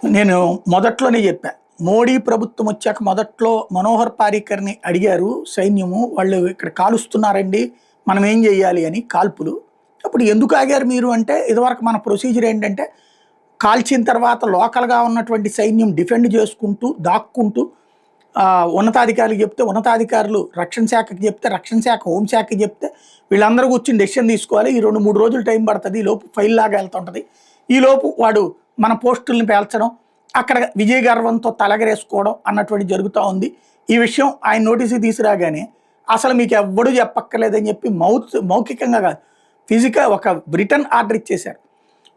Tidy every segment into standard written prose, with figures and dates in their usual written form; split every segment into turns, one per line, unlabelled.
నేను మొదట్లోనే చెప్పా. మోడీ ప్రభుత్వం వచ్చాక మొదట్లో మనోహర్ పారీకర్‌ని అడిగారు సైన్యము. వాళ్ళు ఇక్కడ కాలుస్తున్నారండి. మనం ఏం చేయాలి అని కాల్పులు. అప్పుడు ఎందుకు ఆగారు మీరు అంటే, ఇదివరకు మన ప్రొసీజర్ ఏంటంటే, కాల్చిన తర్వాత లోకల్‌గా ఉన్నటువంటి సైన్యం డిఫెండ్ చేసుకుంటూ, దాక్కుంటూ ఉన్నతాధికారులకు చెప్తే, ఉన్నతాధికారులు రక్షణ శాఖకి చెప్తే, రక్షణ శాఖ హోంశాఖకి చెప్తే, వీళ్ళందరూ కూర్చొని డెసిషన్ తీసుకోవాలి. ఈ 2, 3 రోజులు టైం పడతది. ఈలోపు ఫైల్ లాగా వెళ్తుంటది. ఈలోపు వాడు మన పోస్టుల్ని పేల్చడం, అక్కడ విజయ గర్వంతో తలెగరేసుకోవడం అన్నటువంటిది జరుగుతూ ఉంది. ఈ విషయం ఆయన నోటీస్‌కి తీసుకురాగానే, అసలు మీకు ఎవ్వడూ చెప్పక్కర్లేదని చెప్పి మౌఖికంగా కాదు, ఒక రిటర్న్ ఆర్డర్ ఇచ్చేశారు.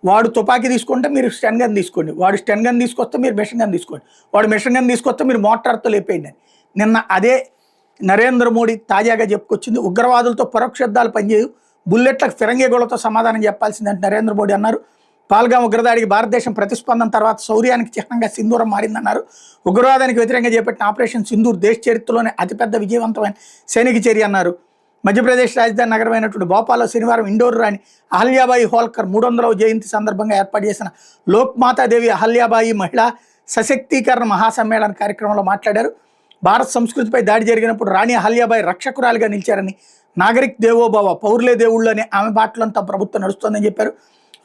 వాడు తుపాకీ తీసుకుంటే మీరు స్టన్ గన్ తీసుకోండి. వాడు స్టన్ గన్ తీసుకొస్తే మీరు మిషన్ గన్ తీసుకోండి. వాడు మిషన్ గన్ తీసుకొస్తే మీరు మోటార్‌తో లేపేయండి అని. నిన్న అదే నరేంద్ర మోడీ తాజాగా చెప్పుకొచ్చింది. ఉగ్రవాదులతో పరోక్ష యుద్ధాలు పనిచేయవు, బుల్లెట్లకు ఫిరంగి గోళ్లతో సమాధానం చెప్పాల్సిందంటే నరేంద్ర మోడీ అన్నారు. పాల్గాం ఉగ్రదాడికి భారతదేశం ప్రతిస్పందన తర్వాత శౌర్యానికి చిహ్నంగా సింధూరం మారిందన్నారు. ఉగ్రవాదానికి వ్యతిరేకంగా చేపట్టిన ఆపరేషన్ సింధూర్ దేశ చరిత్రలోనే అతిపెద్ద విజయవంతమైన సైనిక చర్య అన్నారు. మధ్యప్రదేశ్ రాజధాని నగరమైనటువంటి భోపాల్లో శనివారం ఇండోర్ రాణి అహల్యాబాయి హోల్కర్ 300వ జయంతి సందర్భంగా ఏర్పాటు చేసిన లోక్మాతాదేవి అహల్యాబాయి మహిళా సశక్తీకరణ మహాసమ్మేళన కార్యక్రమంలో మాట్లాడారు. భారత సంస్కృతిపై దాడి జరిగినప్పుడు రాణి అహల్యాబాయి రక్షకురాలిగా నిలిచారని, నాగరిక్ దేవోభవ, పౌరులే దేవుళ్ళు అని ఆమె బాటలంతా ప్రభుత్వం నడుస్తోందని చెప్పారు.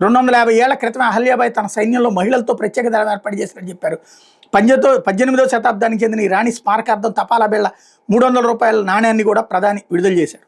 250 ఏళ్ల క్రితమే అహల్యాబాయి తన సైన్యంలో మహిళలతో ప్రత్యేక దళం ఏర్పాటు చేశారని చెప్పారు. 18వ శతాబ్దానికి చెందిన ఈ రాణి స్మారకార్థం తపాలా బిళ్ళ 300 రూపాయల నాణ్యాన్ని కూడా ప్రధాని విడుదల చేశారు.